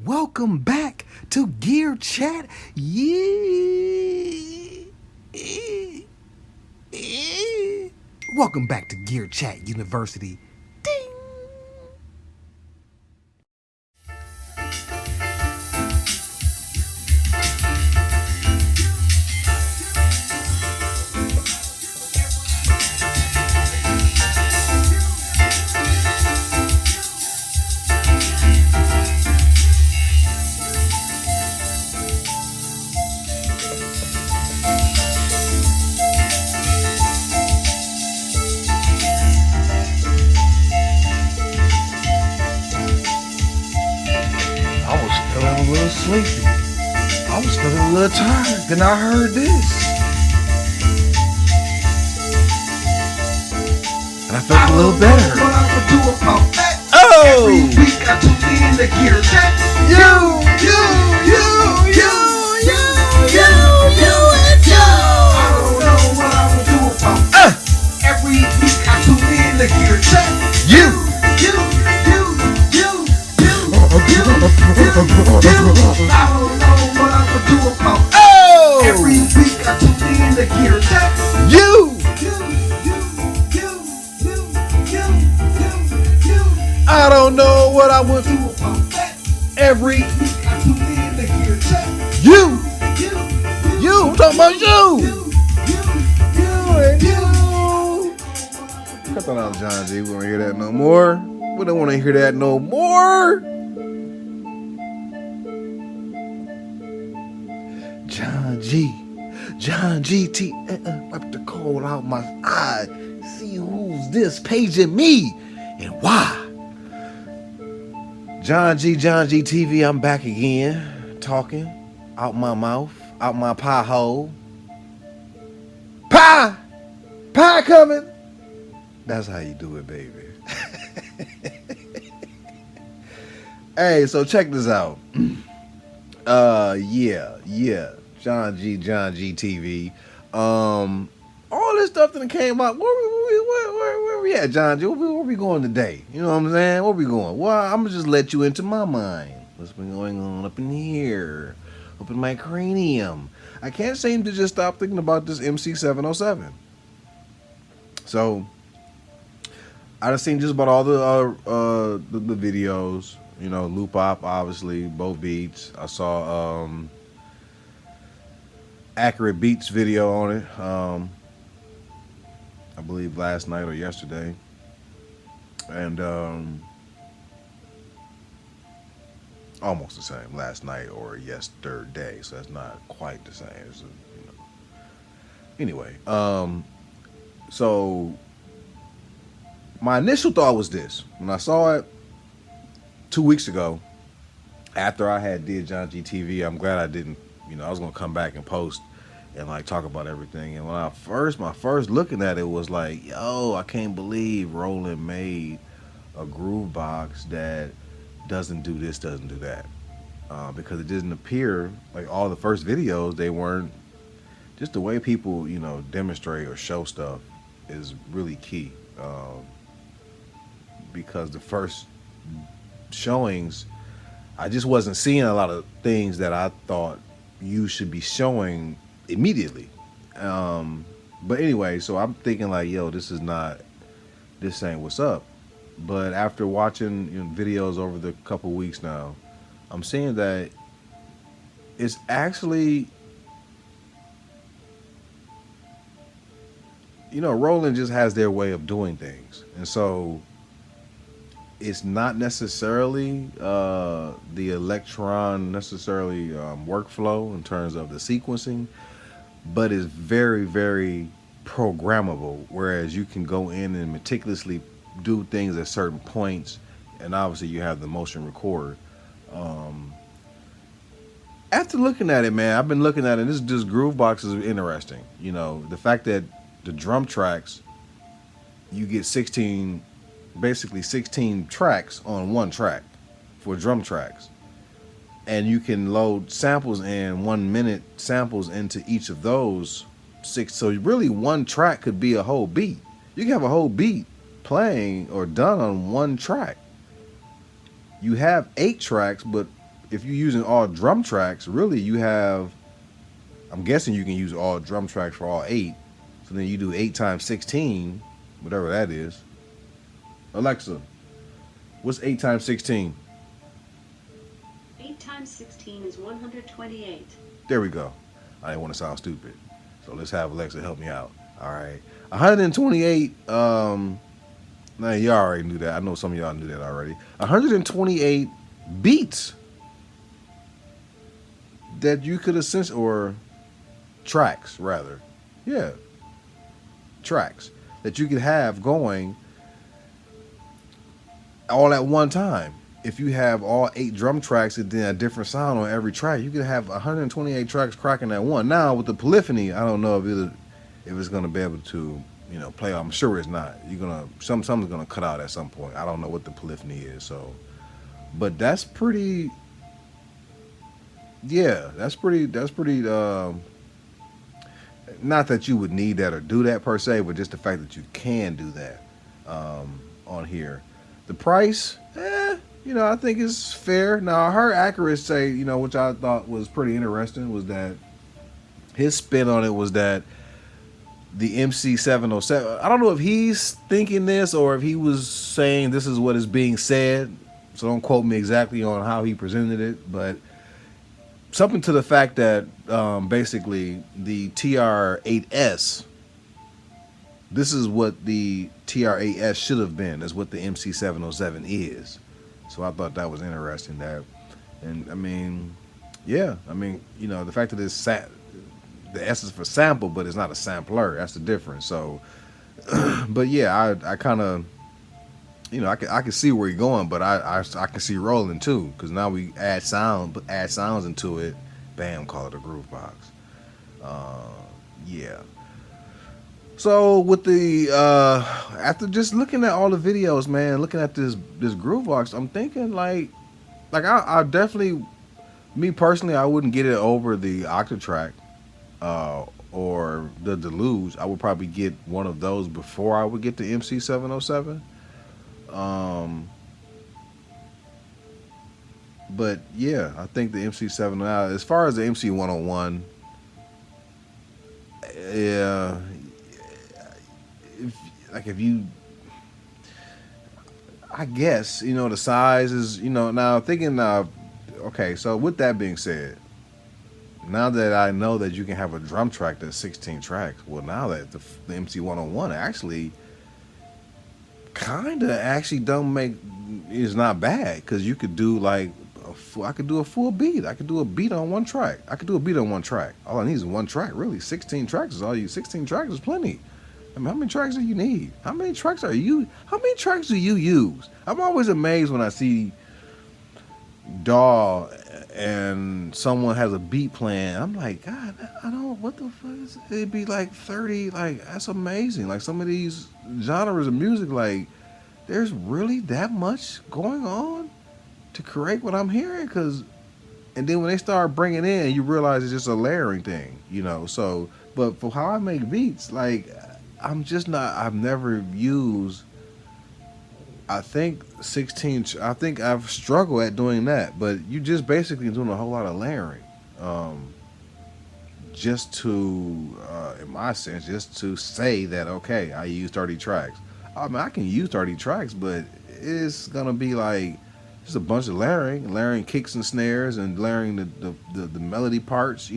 Welcome back to Gear Chat. Yeah. Welcome back to Gear Chat University. Ding. I was feeling a little sleepy. I was feeling a little tired. Then I heard this. And I felt a little better. Oh! Every week I tune in to Gear Chat. You and you. I don't know what I will do about that. Every week I tune in to Gear Chat. You. I don't know what I will do about that. Oh! Every week I tune in to Gear Chat. You. I don't know what I would do about that. every Week I tune in to Gear Chat. you. I'm talking about you. Cut that out, John G. We don't want to hear that no more. We don't want to hear that no more. John G. Wipe the cold out my eye. See who's this paging me and why. John G. TV. I'm back again, talking out my mouth, out my pie hole. Pie coming. That's how you do it, baby. Hey, so check this out. Yeah. John G. TV. All this stuff that came out. Where we at, John G? Where we going today? You know what I'm saying? Where we going? Well, I'm gonna just let you into my mind. What's been going on up in here? Up in my cranium. I can't seem to just stop thinking about this MC707. So I just seen just about all the videos. You know, Loop Op, obviously, both beats. I saw Accurate Beats video on it. I believe last night or yesterday. And almost the same, last night or yesterday. So that's not quite the same. It's Anyway, so my initial thought was this. When I saw it 2 weeks ago, after I had did John G TV, I'm glad I didn't. I was gonna come back and post and like talk about everything. And when my first looking at it was like, yo, I can't believe Roland made a groove box that doesn't do this, doesn't do that, because it didn't appear like all the first videos. They weren't just the way people demonstrate or show stuff is really key, because the first showings, I just wasn't seeing a lot of things that I thought you should be showing immediately. But anyway, so I'm thinking like, yo, this ain't what's up. But after watching videos over the couple weeks now, I'm seeing that it's actually, Roland just has their way of doing things. And so it's not necessarily the Electron workflow in terms of the sequencing, but it's very, very programmable, whereas you can go in and meticulously do things at certain points, and obviously you have the motion record. After looking at it, man, I've been looking at it, this groove box is interesting. The fact that the drum tracks, you get 16 tracks on one track for drum tracks, and you can load samples in 1 minute samples into each of those six. So really one track could be a whole beat. You can have a whole beat playing or done on one track. You have 8 tracks, but if you're using all drum tracks, really you have. I'm guessing you can use all drum tracks for all 8. So then you do 8 times 16, whatever that is. Alexa, what's 8 times 16? 8 times 16 is 128. There we go. I didn't want to sound stupid. So let's have Alexa help me out. All right. 128, now y'all already knew that. I know some of y'all knew that already. 128 beats that you could essentially, or tracks rather. Yeah. Tracks that you could have going all at one time. If you have all 8 drum tracks and then a different sound on every track, you could have 128 tracks cracking at one. Now with the polyphony, I don't know if it's gonna be able to, play. I'm sure it's not. You're gonna something's gonna cut out at some point. I don't know what the polyphony is. So, but that's pretty. Yeah, that's pretty. Not that you would need that or do that per se, but just the fact that you can do that on here. The price, I think it's fair. Now, I heard Accurate say, which I thought was pretty interesting, was that his spin on it was that the MC707, I don't know if he's thinking this or if he was saying this is what is being said, so don't quote me exactly on how he presented it, but something to the fact that basically the TR-8S, this is what the TR-8S should have been, is what the MC707 is. So I thought that was interesting. And I mean, yeah, the fact that it's the S is for sample, but it's not a sampler. That's the difference. So, but yeah, I kind of, I can see where you're going, but I can see Roland too, because now we add sounds into it. Bam, call it a groove box. Yeah. So with the after just looking at all the videos, man, looking at this groove box, I'm thinking like I definitely, me personally, I wouldn't get it over the Octatrack or the Deluge. I would probably get one of those before I would get the MC707. But yeah, I think the MC7, as far as the MC101, yeah, if you, I guess, the size is, now thinking, okay, so with that being said, now that I know that you can have a drum track that's 16 tracks, well, now that the MC101 actually don't make, is not bad, because you could do like I could do a full beat. I could do a beat on one track. All I need is one track, really. 16 tracks is all you. 16 tracks is plenty. I mean, how many tracks do you need? How many tracks do you use? I'm always amazed when I see DAW and someone has a beat playing. I'm like, God, I don't, what the fuck is it? It'd be like 30, like, that's amazing. Like, some of these genres of music, like, there's really that much going on to create what I'm hearing? And then when they start bringing in, you realize it's just a layering thing, so, but for how I make beats, like, I've never used, I think 16, I think I've struggled at doing that, but you just basically doing a whole lot of layering, just to, in my sense, just to say that, okay, I use 30 tracks. I mean, I can use 30 tracks, but it's gonna be like just a bunch of layering kicks and snares, and layering the melody parts,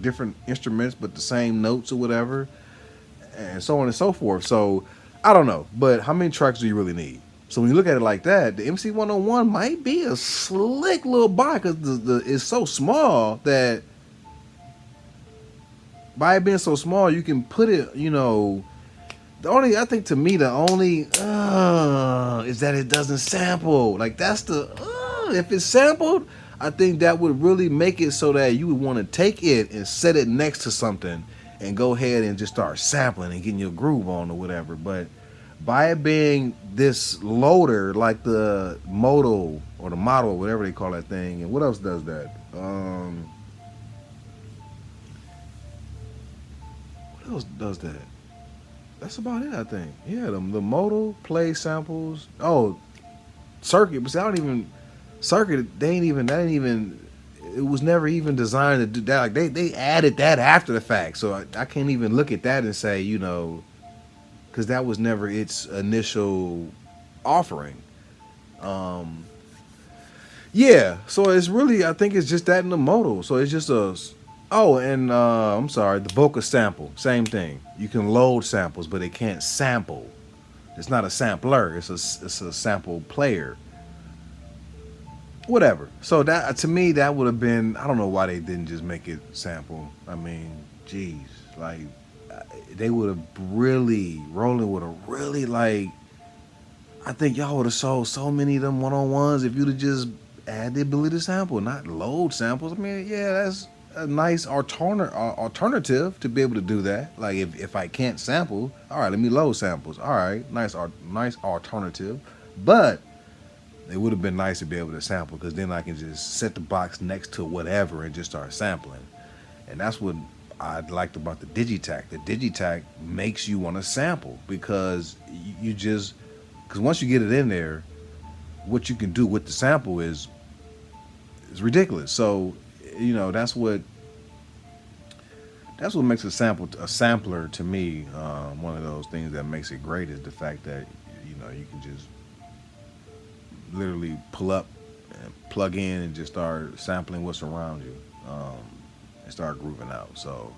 different instruments but the same notes or whatever, and so on and so forth. So I don't know, but how many tracks do you really need? So when you look at it like that, the MC101 might be a slick little buy, because it's so small that by it being so small, you can put it, I think to me, the only is that it doesn't sample. Like, that's the if it's sampled, I think that would really make it so that you would want to take it and set it next to something and go ahead and just start sampling and getting your groove on or whatever. But by it being this loader, like the Moto or the Model, whatever they call that thing, and what else does that? What else does that? That's about it, I think. Yeah, the Moto play samples. Oh, circuit, but see, I don't even. circuit, that ain't even, it was never even designed to do that. Like they added that after the fact, so I can't even look at that and say, because that was never its initial offering. Um, yeah, so it's really, I think it's just that in the modal. So it's just a, oh, and I'm sorry, the Boca sample, same thing. You can load samples, but it can't sample. It's not a sampler. It's a sample player. Whatever. So that, to me, that would have been, I don't know why they didn't just make it sample. I mean, geez, like they would have really, Roland would have really, like, I think y'all would have sold so many of them one-on-ones if you'd have just had the ability to sample, not load samples. I mean, yeah, that's a nice alternative to be able to do that. Like if I can't sample, all right, let me load samples. All right, nice alternative. But it would have been nice to be able to sample, because then I can just set the box next to whatever and just start sampling. And that's what I liked about the Digitac. The Digitac makes you want to sample, because you just, because once you get it in there, what you can do with the sample is ridiculous. So that's what makes a sampler to me. One of those things that makes it great is the fact that you can just literally pull up and plug in and just start sampling what's around you, and start grooving out. So,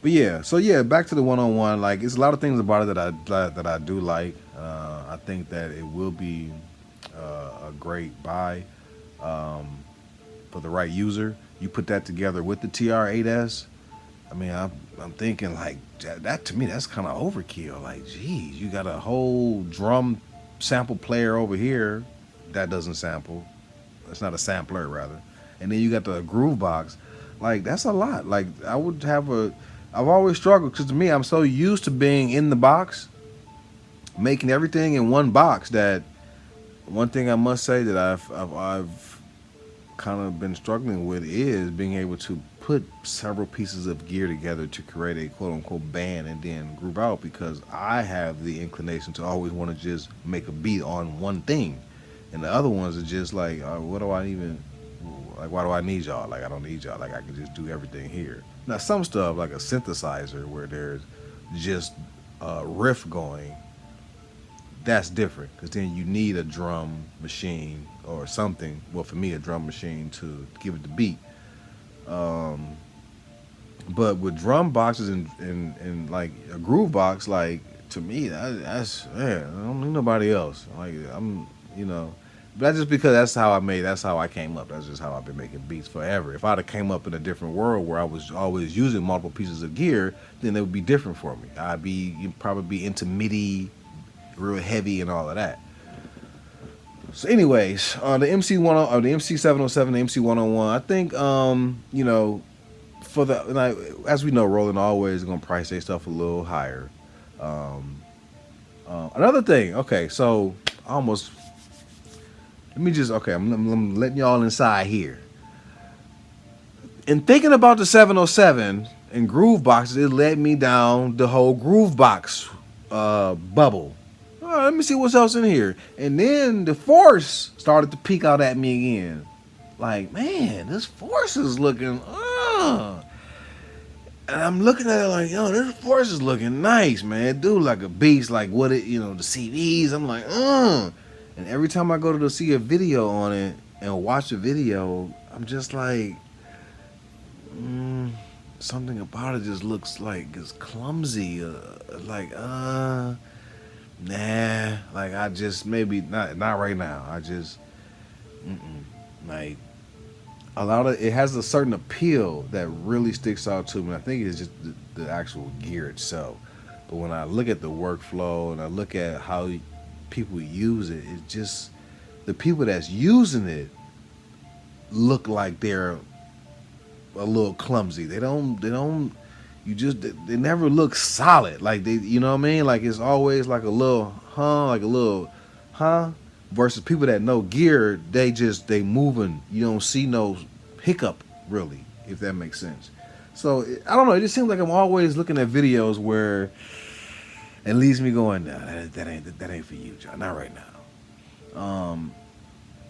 but yeah, back to the one-on-one. Like, it's a lot of things about it that I do like. I think that it will be a great buy for the right user. You put that together with the TR8S. I mean, I'm thinking like that to me, that's kind of overkill. Like, geez, you got a whole drum sample player over here that doesn't sample. It's not a sampler, rather. And then you got the groove box. Like, that's a lot. Like, I've always struggled, because to me, I'm so used to being in the box, making everything in one box, that one thing I must say that I've kind of been struggling with is being able to put several pieces of gear together to create a quote unquote band and then groove out, because I have the inclination to always want to just make a beat on one thing, and the other ones are just like, what do I even, like, why do I need y'all? Like, I don't need y'all. Like, I can just do everything here. Now, some stuff like a synthesizer where there's just a riff going, that's different, because then you need a drum machine or something. Well, for me, a drum machine to give it the beat. But with drum boxes and like a groove box, like, to me, that's I don't need nobody else. Like, but that's just because that's how I came up. That's just how I've been making beats forever. If I'd have came up in a different world where I was always using multiple pieces of gear, then it would be different for me. You'd probably be into MIDI, real heavy and all of that. So anyways, the the MC707, the MC101, I think for as we know, Roland always gonna price their stuff a little higher. Another thing, okay, so almost I'm letting y'all inside here. In thinking about the 707 and groove boxes, it led me down the whole groove box bubble. Let me see what's else in here. And then the Force started to peek out at me again. Like, man, this Force is looking, And I'm looking at it like, yo, this Force is looking nice, man. Dude, like a beast, like the CDs. I'm like, And every time I go to see a video on it and watch a video, I'm just like, something about it just looks like it's clumsy. Nah, like, I just, maybe not right now. I just, like, a lot of it has a certain appeal that really sticks out to me. I think it's just the actual gear itself. But when I look at the workflow and I look at how people use it, it's just the people that's using it look like they're a little clumsy. They never look solid. Like, you know what I mean? Like, it's always like a little versus people that know gear, they moving. You don't see no hiccup, really, if that makes sense. So, I don't know. It just seems like I'm always looking at videos where it leaves me going, nah, that ain't for you, John. Not right now.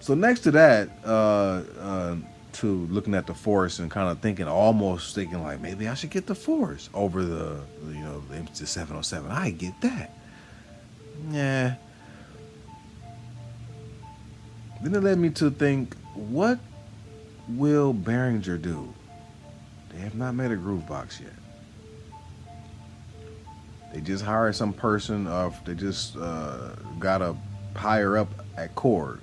So next to that, to looking at the Force and kind of almost thinking like maybe I should get the Force over the 707. I get that. Yeah. Then it led me to think, what will Behringer do? They have not made a groove box yet. They just hired some person. They just got a higher up at Cord.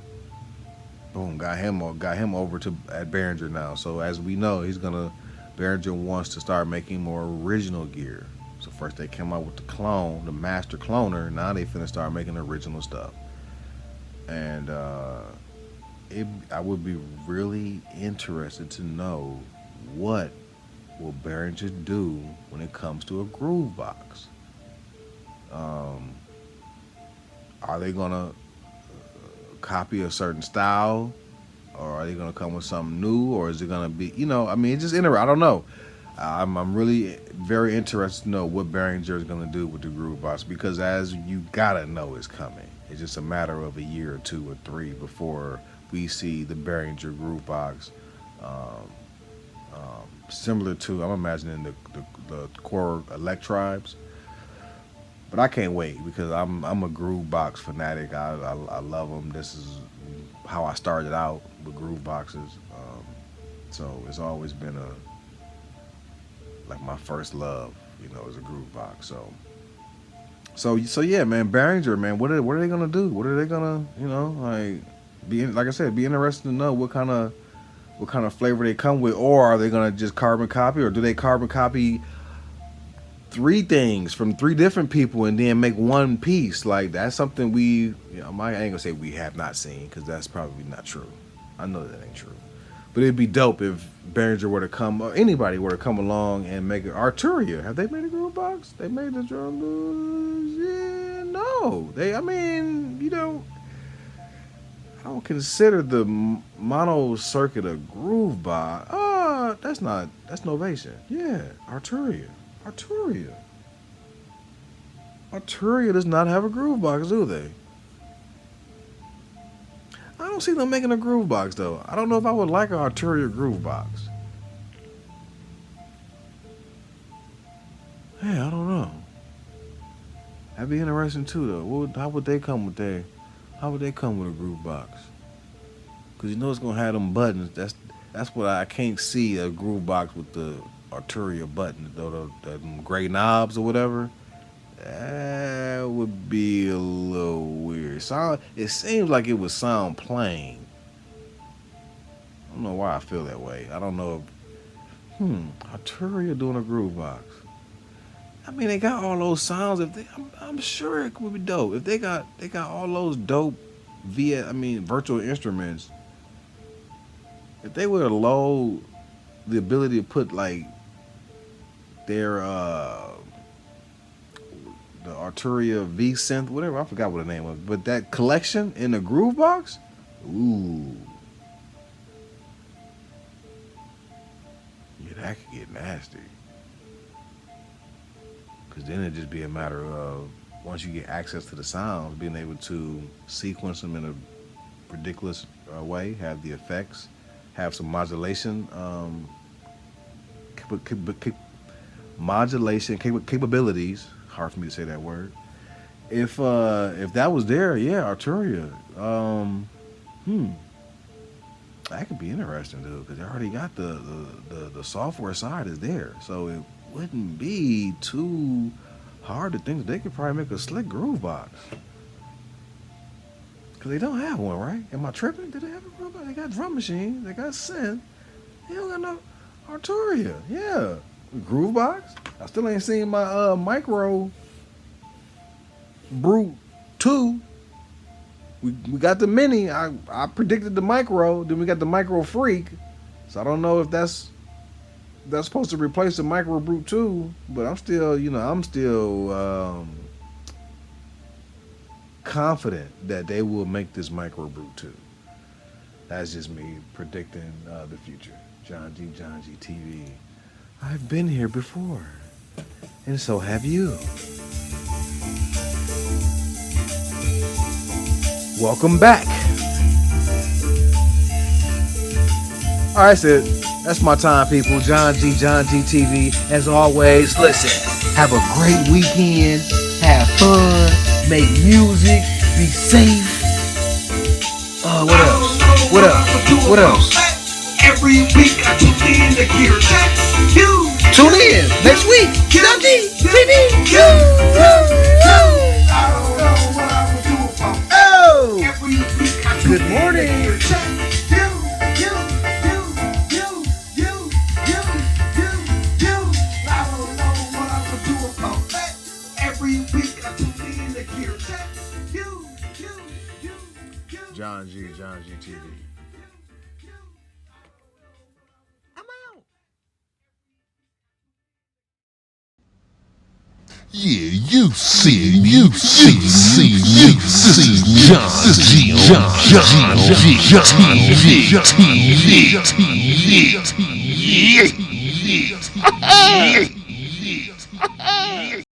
Boom, got him over to at Behringer now. So as we know, Behringer wants to start making more original gear. So first they came out with the clone, the master cloner. Now they finna start making original stuff. And I would be really interested to know what will Behringer do when it comes to a groove box. Are they gonna copy a certain style, or are they gonna come with something new, or is it gonna be, it's just interesting. I don't know. I'm really very interested to know what Behringer is gonna do with the groove box, because as you gotta know, it's coming. It's just a matter of a year or 2 or 3 before we see the Behringer groove box, similar to, I'm imagining the core elect tribes. But I can't wait, because I'm a groove box fanatic. I love them. This is how I started out with groove boxes. So it's always been like my first love, is a groove box. So yeah, man, Behringer, man, what are they gonna do? What are they gonna, like I said, be interested to know what kind of flavor they come with, or are they gonna just carbon copy, or do they carbon copy 3 things from 3 different people and then make one piece? Like, that's something I ain't gonna say we have not seen, because that's probably not true. I know that ain't true. But it'd be dope if Behringer were to come, or anybody were to come along and make it. Arturia, have they made a groove box? They made the drum blues? Yeah, no. I don't consider the mono circuit a groove box. That's Novation. Yeah, Arturia does not have a groove box, do they? I don't see them making a groove box, though. I don't know if I would like an Arturia groove box. Yeah, I don't know. That'd be interesting too, though. How would they come with a groove box? Because it's gonna have them buttons. That's what I can't see, a groove box with the Arturia buttons, the gray knobs or whatever. That would be a little weird. It seems like it would sound plain. I don't know why I feel that way. I don't know if Arturia doing a groove box. I mean, they got all those sounds. I'm sure it would be dope. If they got all those dope virtual instruments. If they were to load the ability to put like their the Arturia V synth, whatever, I forgot what the name was, but that collection in the groove box, ooh, yeah, that could get nasty. Because then it'd just be a matter of, once you get access to the sounds, being able to sequence them in a ridiculous way, have the effects, have some modulation, capabilities. Hard for me to say that word. If that was there, yeah, Arturia, that could be interesting, dude, because they already got the software side is there, so it wouldn't be too hard to think that they could probably make a slick groove box. Because they don't have one, right? Am I tripping? Do they have a groove box? They got drum machines, they got synth. They don't got no Arturia. Yeah. Groove box? I still ain't seen my Micro Brute 2. We got the Mini. I predicted the Micro. Then we got the Micro Freak. So I don't know if that's supposed to replace the Micro Brute 2. But I'm still, confident that they will make this Micro Brute 2. That's just me predicting the future. John G TV. I've been here before, and so have you. Welcome back All right, that's it. That's my time, people. John G TV. As always, listen, have a great weekend. Have fun. Make music. Be safe. What else? What else? What else? Every week I tune in to Gear Check. Tune in next week. John G TV. I don't know what I would do about that. Oh. Every week I tune Good in morning. to Gear Check. I don't know what I would do about that. Every week I tune in to Gear Check. John G TV. Yeah, you see John G TV.